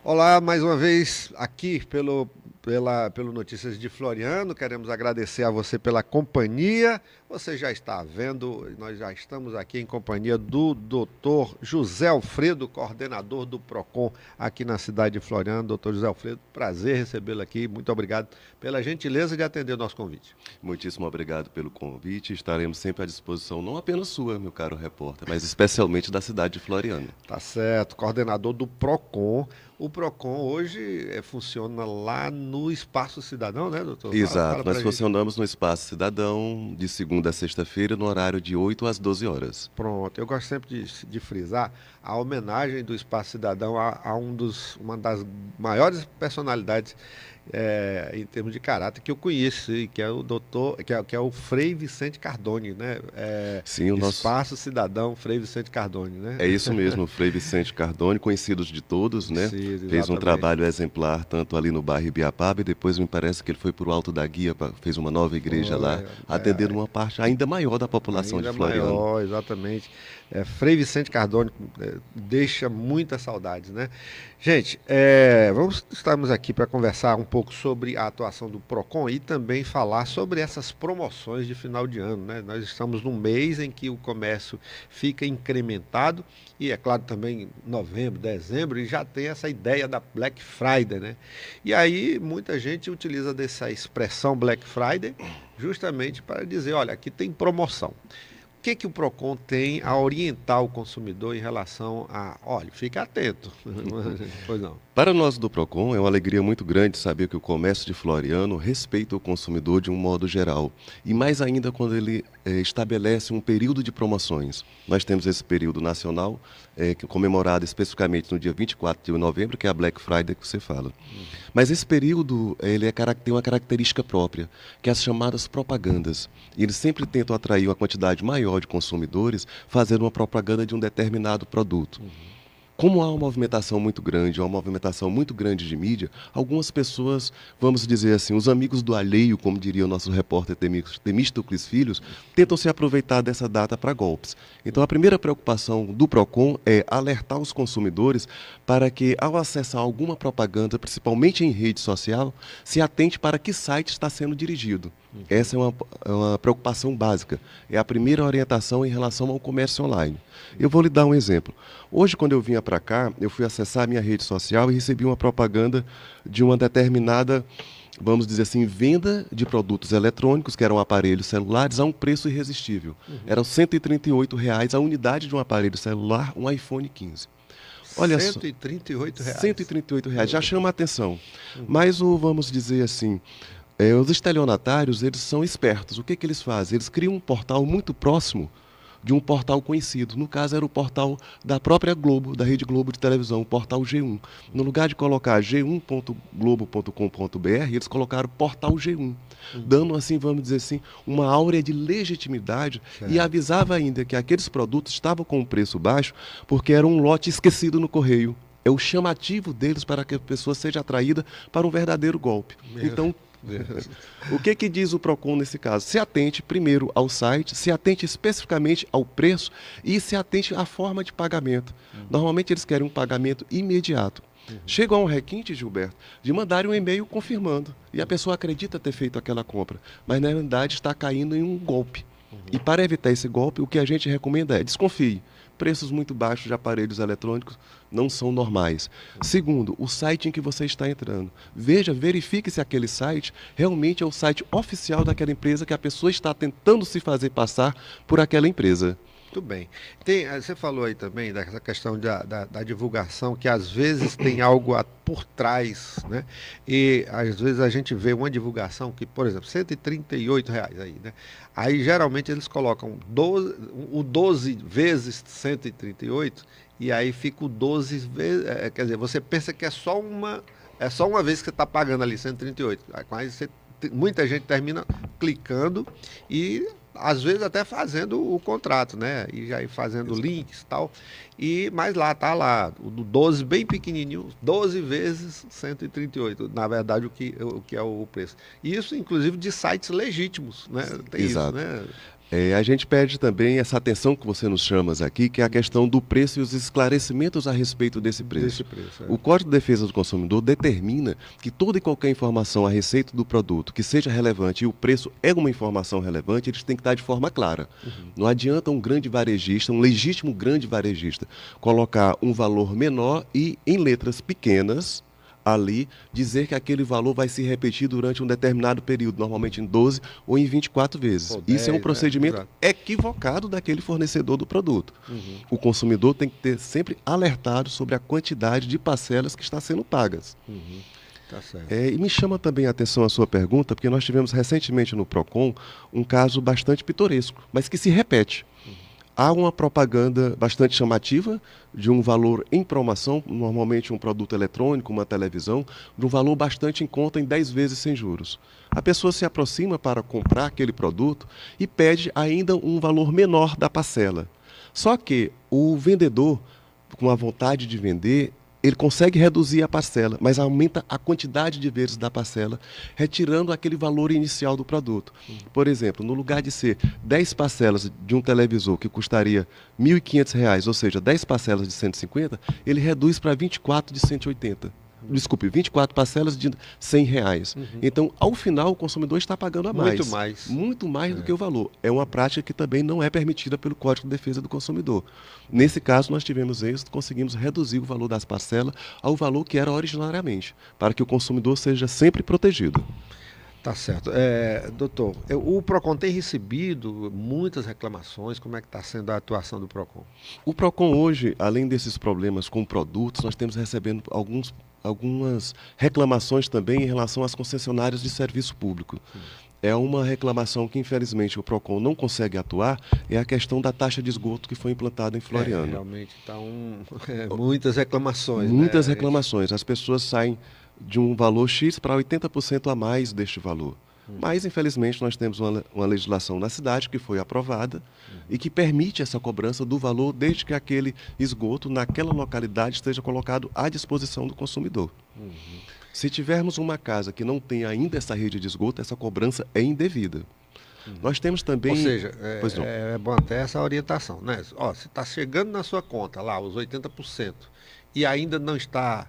Olá, mais uma vez aqui pelo Notícias de Floriano. Queremos agradecer a você pela companhia. Você já está vendo, nós já estamos aqui em companhia do doutor José Alfredo, coordenador do PROCON aqui na cidade de Floriano. Doutor José Alfredo, prazer recebê-lo aqui. Muito obrigado pela gentileza de atender o nosso convite. Muitíssimo obrigado pelo convite. Estaremos sempre à disposição, não apenas sua, meu caro repórter, mas especialmente da cidade de Floriano. Tá certo, coordenador do PROCON. O PROCON hoje funciona lá no Espaço Cidadão, né, doutor? Fala Exato, pra nós gente. funcionamos no Espaço Cidadão de segunda a sexta-feira, no horário de 8 às 12 horas. Pronto, eu gosto sempre de frisar a homenagem do Espaço Cidadão a uma das maiores personalidades em termos de caráter que eu conheço, e que é o doutor, que é o Frei Vicente Cardone, né? Sim, o nosso. Espaço Cidadão Frei Vicente Cardone, né? É isso mesmo, o Frei Vicente Cardone, conhecido de todos, né? Sim, Fez um exatamente. trabalho exemplar tanto ali no bairro Ibiapaba e depois me parece que ele foi para o Alto da Guia, fez uma nova igreja lá, Foi, atendendo uma parte ainda maior da população de ainda Floriano. maior, exatamente. Frei Vicente Cardone deixa muitas saudades, né? Gente, estamos aqui para conversar um pouco sobre a atuação do PROCON e também falar sobre essas promoções de final de ano, né? Nós estamos num mês em que o comércio fica incrementado e, é claro, também novembro, dezembro, e já tem essa ideia da Black Friday, né? E aí muita gente utiliza dessa expressão Black Friday justamente para dizer, olha, aqui tem promoção. O que que o PROCON tem a orientar o consumidor em relação a, olha, fique atento. Pois não. Para nós do Procon, é uma alegria muito grande saber que o comércio de Floriano respeita o consumidor de um modo geral. E mais ainda quando ele estabelece um período de promoções. Nós temos esse período nacional, comemorado especificamente no dia 24 de novembro, que é a Black Friday que você fala. Mas esse período tem uma característica própria, que é as chamadas propagandas. E eles sempre tentam atrair uma quantidade maior de consumidores fazendo uma propaganda de um determinado produto. Como há uma movimentação muito grande, uma movimentação muito grande de mídia, algumas pessoas, vamos dizer assim, os amigos do alheio, como diria o nosso repórter Temístocles Filhos, tentam se aproveitar dessa data para golpes. Então, a primeira preocupação do PROCON é alertar os consumidores para que, ao acessar alguma propaganda, principalmente em rede social, se atente para que site está sendo dirigido. Essa é uma preocupação básica. É a primeira orientação em relação ao comércio online. Eu vou lhe dar um exemplo. Hoje, quando eu vinha para cá, eu fui acessar a minha rede social e recebi uma propaganda de uma determinada, vamos dizer assim, venda de produtos eletrônicos, que eram aparelhos celulares, a um preço irresistível. Eram R$ 138 a unidade de um aparelho celular, um iPhone 15. Olha só, R$ 138. 138 reais, já chama a atenção. Mas vamos dizer assim, os estelionatários, eles são espertos. O que que eles fazem? Eles criam um portal muito próximo de um portal conhecido. No caso, era o portal da própria Globo, da Rede Globo de televisão, o portal G1. No lugar de colocar g1.globo.com.br, eles colocaram portal G1, dando, assim, vamos dizer assim, uma áurea de legitimidade e Certo. avisava ainda que aqueles produtos estavam com um preço baixo porque era um lote esquecido no correio. É o chamativo deles para que a pessoa seja atraída para um verdadeiro golpe. Meu Então, Deus. o que que diz o PROCON nesse caso? Se atente primeiro ao site, se atente especificamente ao preço e se atente à forma de pagamento. Normalmente eles querem um pagamento imediato. Chega a um requinte, Gilberto, de mandarem um e-mail confirmando. E a pessoa acredita ter feito aquela compra, mas na realidade está caindo em um golpe. E para evitar esse golpe, o que a gente recomenda é desconfie. Preços muito baixos de aparelhos eletrônicos não são normais. Segundo, o site em que você está entrando. Veja, verifique se aquele site realmente é o site oficial daquela empresa que a pessoa está tentando se fazer passar por aquela empresa. Muito bem. Você falou aí também dessa questão da divulgação, que às vezes tem algo por trás, né? E às vezes a gente vê uma divulgação que, por exemplo, R$ 138 aí, né? Aí geralmente eles colocam o 12 vezes 138 e aí fica o 12 vezes. Quer dizer, você pensa que é só uma vez que você está pagando ali 138. Mas muita gente termina clicando e às vezes até fazendo o contrato, né? E já ir fazendo links e tal. Mas lá tá lá, o do 12 bem pequenininho, 12 vezes 138, na verdade o que é o preço. E isso inclusive de sites legítimos, né? Tem isso, Exato. né? A gente pede também essa atenção que você nos chama aqui, que é a questão do preço e os esclarecimentos a respeito desse preço. O Código de Defesa do Consumidor determina que toda e qualquer informação a respeito do produto que seja relevante e o preço é uma informação relevante, eles têm que estar de forma clara. Não adianta um grande varejista, um legítimo grande varejista, colocar um valor menor e em letras pequenas ali, dizer que aquele valor vai se repetir durante um determinado período, normalmente em 12 ou em 24 vezes. Isso é um procedimento equivocado daquele fornecedor do produto. O consumidor tem que ter sempre alertado sobre a quantidade de parcelas que está sendo pagas. Tá certo. E me chama também a atenção a sua pergunta, porque nós tivemos recentemente no PROCON um caso bastante pitoresco, mas que se repete. Há uma propaganda bastante chamativa de um valor em promoção, normalmente um produto eletrônico, uma televisão, de um valor bastante em conta em 10 vezes sem juros. A pessoa se aproxima para comprar aquele produto e pede ainda um valor menor da parcela. Só que o vendedor, com a vontade de vender, ele consegue reduzir a parcela, mas aumenta a quantidade de vezes da parcela, retirando aquele valor inicial do produto. Por exemplo, no lugar de ser 10 parcelas de um televisor que custaria R$ 1.500, ou seja, 10 parcelas de 150, ele reduz para 24 de 180. Desculpe, 24 parcelas de R$ 100. Então, ao final, o consumidor está pagando a mais. Muito mais. Muito mais do que o valor. É uma prática que também não é permitida pelo Código de Defesa do Consumidor. Nesse caso, nós tivemos êxito, conseguimos reduzir o valor das parcelas ao valor que era originariamente, para que o consumidor seja sempre protegido. Tá certo. Doutor, o PROCON tem recebido muitas reclamações. Como é que está sendo a atuação do PROCON? O PROCON hoje, além desses problemas com produtos, nós temos recebendo algumas reclamações também em relação às concessionárias de serviço público. É uma reclamação que, infelizmente, o PROCON não consegue atuar, é a questão da taxa de esgoto que foi implantada em Floriano. Realmente está muitas reclamações. Muitas reclamações. As pessoas saem de um valor X para 80% a mais deste valor. Mas, infelizmente, nós temos uma legislação na cidade que foi aprovada e que permite essa cobrança do valor desde que aquele esgoto naquela localidade esteja colocado à disposição do consumidor. Se tivermos uma casa que não tem ainda essa rede de esgoto, essa cobrança é indevida. Nós temos também... Ou seja, é bom até essa orientação, né? Se está chegando na sua conta lá os 80% e ainda não está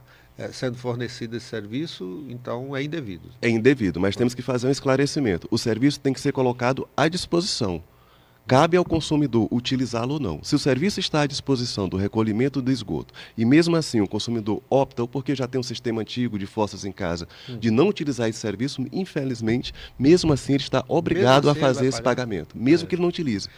sendo fornecido esse serviço, então é indevido. É indevido, mas temos que fazer um esclarecimento. O serviço tem que ser colocado à disposição. Cabe ao consumidor utilizá-lo ou não. Se o serviço está à disposição do recolhimento do esgoto e mesmo assim o consumidor opta, ou porque já tem um sistema antigo de fossas em casa, de não utilizar esse serviço, infelizmente, mesmo assim ele está obrigado a fazer esse pagamento, mesmo que ele não utilize.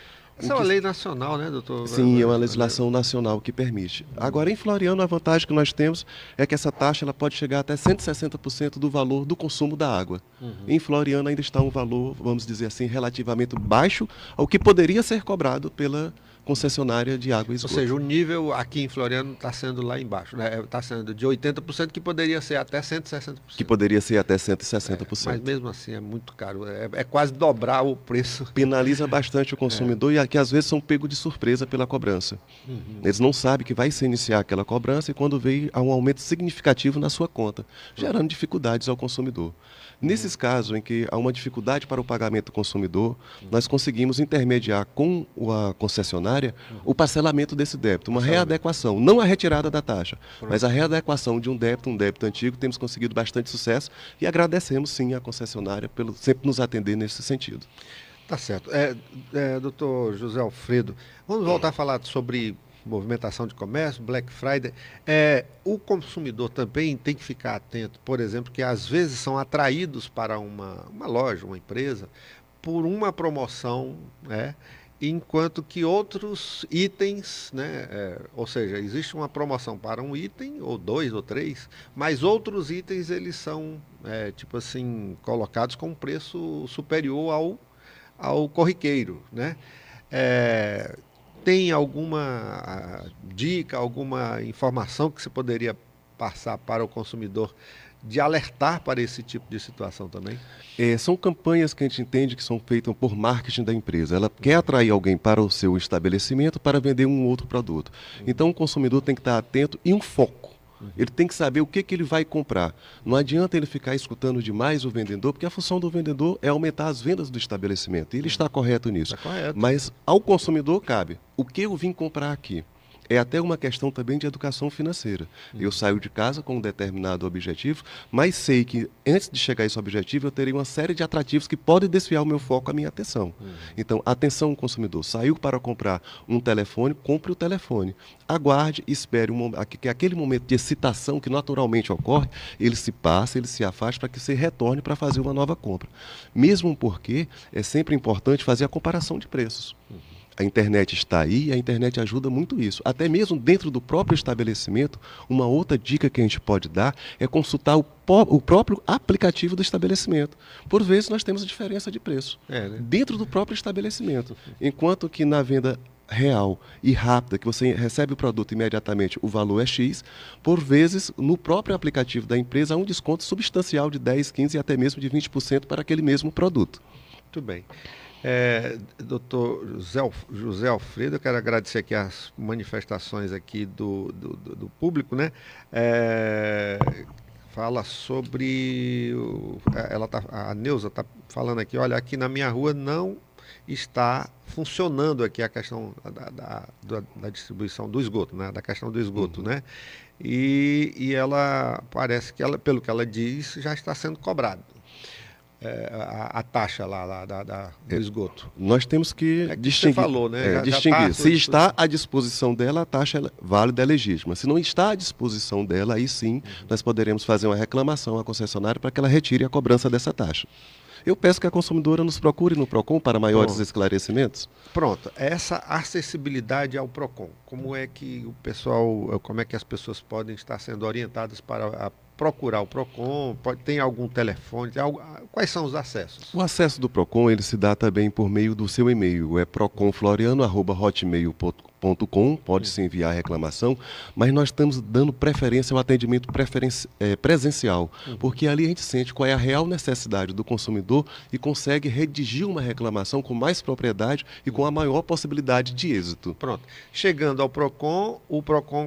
Essa é uma lei nacional, né, doutor? Sim, é uma legislação nacional que permite. Agora, em Floriano, a vantagem que nós temos é que essa taxa ela pode chegar até 160% do valor do consumo da água. Em Floriano ainda está um valor, vamos dizer assim, relativamente baixo ao que poderia ser cobrado pela concessionária de água e esgoto. Ou seja, o nível aqui em Floriano está sendo lá embaixo, né? Está sendo de 80%, que poderia ser até 160%. Que poderia ser até 160%. Mas mesmo assim é muito caro, é quase dobrar o preço. Penaliza bastante o consumidor e que às vezes são pegos de surpresa pela cobrança. Eles não sabem que vai se iniciar aquela cobrança e quando vem há um aumento significativo na sua conta, gerando dificuldades ao consumidor. Nesses casos em que há uma dificuldade para o pagamento do consumidor, nós conseguimos intermediar com a concessionária o parcelamento desse débito, uma readequação, não a retirada da taxa, mas a readequação de um débito antigo, temos conseguido bastante sucesso e agradecemos sim à concessionária pelo sempre nos atender nesse sentido. Tá certo. Doutor José Alfredo, vamos voltar a falar sobre movimentação de comércio, Black Friday. O consumidor também tem que ficar atento, por exemplo, que às vezes são atraídos para uma loja, uma empresa, por uma promoção, enquanto que outros itens, ou seja, existe uma promoção para um item, ou dois, ou três, mas outros itens eles são, tipo assim, colocados com um preço superior ao corriqueiro, né? Tem alguma dica, alguma informação que você poderia passar para o consumidor de alertar para esse tipo de situação também? São campanhas que a gente entende que são feitas por marketing da empresa. Ela quer atrair alguém para o seu estabelecimento para vender um outro produto. Então o consumidor tem que estar atento e um foco. Ele tem que saber o que ele vai comprar. Não adianta ele ficar escutando demais o vendedor, porque a função do vendedor é aumentar as vendas do estabelecimento. E ele está correto nisso. Está correto. Mas ao consumidor cabe. O que eu vim comprar aqui? É até uma questão também de educação financeira. Eu saio de casa com um determinado objetivo, mas sei que antes de chegar a esse objetivo eu terei uma série de atrativos que podem desviar o meu foco, a minha atenção. Então, atenção consumidor, saiu para comprar um telefone, compre o telefone. Aguarde, espere que aquele momento de excitação que naturalmente ocorre, ele se passe, ele se afaste para que você retorne para fazer uma nova compra. Mesmo porque é sempre importante fazer a comparação de preços. A internet está aí e a internet ajuda muito isso. Até mesmo dentro do próprio estabelecimento, uma outra dica que a gente pode dar é consultar o próprio aplicativo do estabelecimento. Por vezes nós temos diferença de preço dentro do próprio estabelecimento. Enquanto que na venda real e rápida, que você recebe o produto imediatamente, o valor é X, por vezes no próprio aplicativo da empresa há um desconto substancial de 10, 15 e até mesmo de 20% para aquele mesmo produto. Muito bem. Doutor José Alfredo, eu quero agradecer aqui as manifestações aqui do público, né? Fala sobre... a Neuza está falando aqui, olha, aqui na minha rua não está funcionando aqui a questão da distribuição do esgoto, né? Da questão do esgoto, né? E ela, parece que, pelo que ela diz, já está sendo cobrado. A taxa lá do esgoto. Nós temos que distinguir. Você falou, né? Distinguir. Se está à disposição dela, a taxa é válida, é legítima. Se não está à disposição dela, aí sim nós poderemos fazer uma reclamação à concessionária para que ela retire a cobrança dessa taxa. Eu peço que a consumidora nos procure no PROCON para maiores esclarecimentos. Pronto, essa acessibilidade ao PROCON, como é que as pessoas podem estar sendo orientadas para procurar o PROCON? Tem algum telefone? Quais são os acessos? O acesso do PROCON ele se dá também por meio do seu e-mail, é proconfloriano@hotmail.com. Pode-se enviar a reclamação, mas nós estamos dando preferência ao atendimento presencial, porque ali a gente sente qual é a real necessidade do consumidor e consegue redigir uma reclamação com mais propriedade e com a maior possibilidade de êxito. Pronto. Chegando ao PROCON,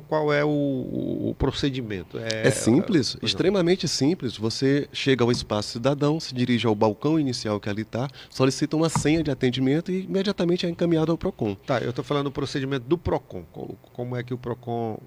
qual é o procedimento? É simples, extremamente simples. Você chega ao espaço cidadão, se dirige ao balcão inicial que ali está, solicita uma senha de atendimento e imediatamente é encaminhado ao PROCON. Tá, eu estou falando do procedimento do PROCON. Como é que o PROCON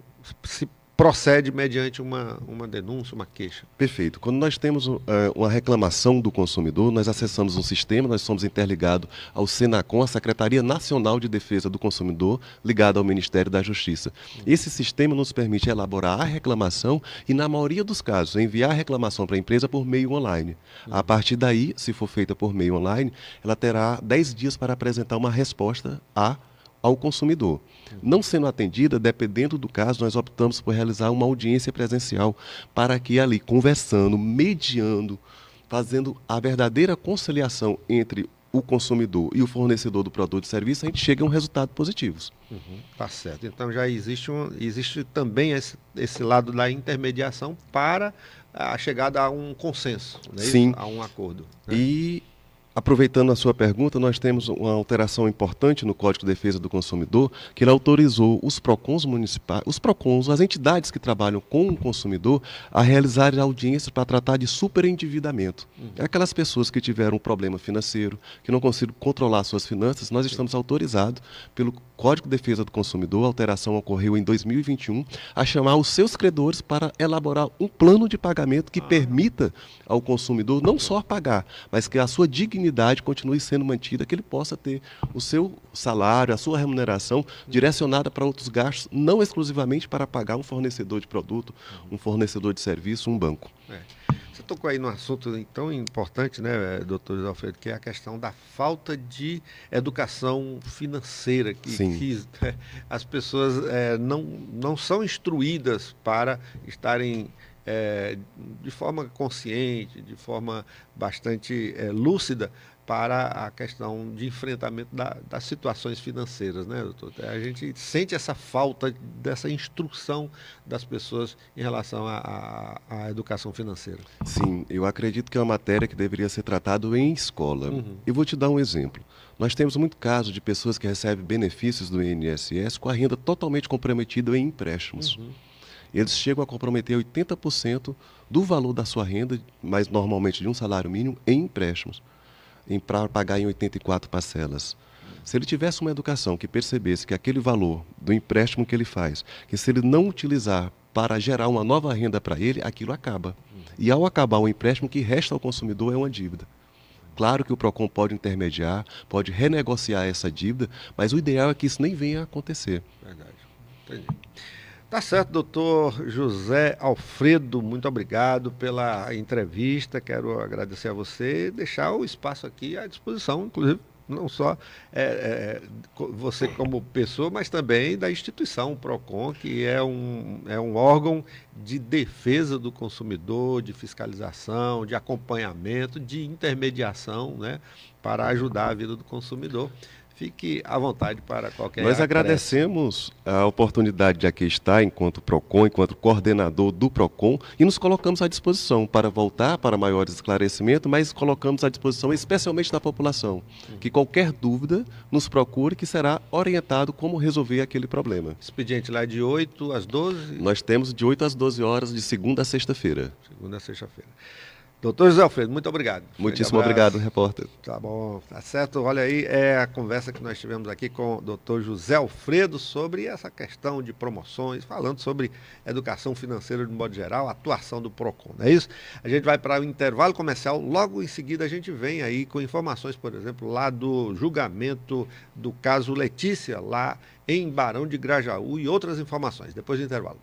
se procede mediante uma denúncia, uma queixa? Perfeito. Quando nós temos uma reclamação do consumidor, nós acessamos um sistema, nós somos interligados ao Senacom, a Secretaria Nacional de Defesa do Consumidor, ligada ao Ministério da Justiça. Esse sistema nos permite elaborar a reclamação e, na maioria dos casos, enviar a reclamação para a empresa por meio online. A partir daí, se for feita por meio online, ela terá 10 dias para apresentar uma resposta ao consumidor. Não sendo atendida, dependendo do caso, nós optamos por realizar uma audiência presencial para que ali, conversando, mediando, fazendo a verdadeira conciliação entre o consumidor e o fornecedor do produto e serviço, a gente chega a um resultado positivo. Tá certo. Então já existe também esse lado da intermediação para a chegada a um consenso, né? Sim. A um acordo. Né? E aproveitando a sua pergunta, nós temos uma alteração importante no Código de Defesa do Consumidor, que ele autorizou os PROCONs municipais, as entidades que trabalham com o consumidor, a realizarem audiências para tratar de superendividamento. Aquelas pessoas que tiveram um problema financeiro, que não conseguiram controlar suas finanças, nós estamos autorizados pelo Código de Defesa do Consumidor, a alteração ocorreu em 2021, a chamar os seus credores para elaborar um plano de pagamento que permita ao consumidor não só pagar, mas que a sua dignidade continue sendo mantida, que ele possa ter o seu salário, a sua remuneração direcionada para outros gastos, não exclusivamente para pagar um fornecedor de produto, um fornecedor de serviço, um banco. Você tocou aí num assunto tão importante, né, doutor José Alfredo, que é a questão da falta de educação financeira, que as pessoas não são instruídas para estarem de forma consciente, de forma bastante lúcida para a questão de enfrentamento das situações financeiras, né, doutor? A gente sente essa falta dessa instrução das pessoas em relação à educação financeira. Sim, eu acredito que é uma matéria que deveria ser tratada em escola. Eu vou te dar um exemplo. Nós temos muito caso de pessoas que recebem benefícios do INSS com a renda totalmente comprometida em empréstimos. eles chegam a comprometer 80% do valor da sua renda, mas normalmente de um salário mínimo, em empréstimos, para pagar em 84 parcelas. Se ele tivesse uma educação que percebesse que aquele valor do empréstimo que ele faz, que se ele não utilizar para gerar uma nova renda para ele, aquilo acaba. E ao acabar o empréstimo, o que resta ao consumidor é uma dívida. Claro que o PROCON pode intermediar, pode renegociar essa dívida, mas o ideal é que isso nem venha a acontecer. Verdade. Entendi. Tá certo, doutor José Alfredo, muito obrigado pela entrevista. Quero agradecer a você e deixar o espaço aqui à disposição, inclusive, não só você como pessoa, mas também da instituição, o PROCON, que é um órgão de defesa do consumidor, de fiscalização, de acompanhamento, de intermediação, né, para ajudar a vida do consumidor. Fique à vontade para qualquer Nós acréscimo. agradecemos a oportunidade de aqui estar enquanto PROCON, enquanto coordenador do PROCON, e nos colocamos à disposição para voltar para maiores esclarecimentos, mas colocamos à disposição especialmente da população, que qualquer dúvida nos procure, que será orientado como resolver aquele problema. Expediente lá de 8 às 12? Nós temos de 8 às 12 horas, de segunda a sexta-feira. Segunda a sexta-feira. Doutor José Alfredo, muito obrigado. Muitíssimo obrigado, repórter. Tá bom, tá certo. Olha aí, é a conversa que nós tivemos aqui com o doutor José Alfredo sobre essa questão de promoções, falando sobre educação financeira de modo geral, atuação do PROCON, não é isso? A gente vai para o intervalo comercial, logo em seguida a gente vem aí com informações, por exemplo, lá do julgamento do caso Letícia, lá em Barão de Grajaú e outras informações, depois do intervalo.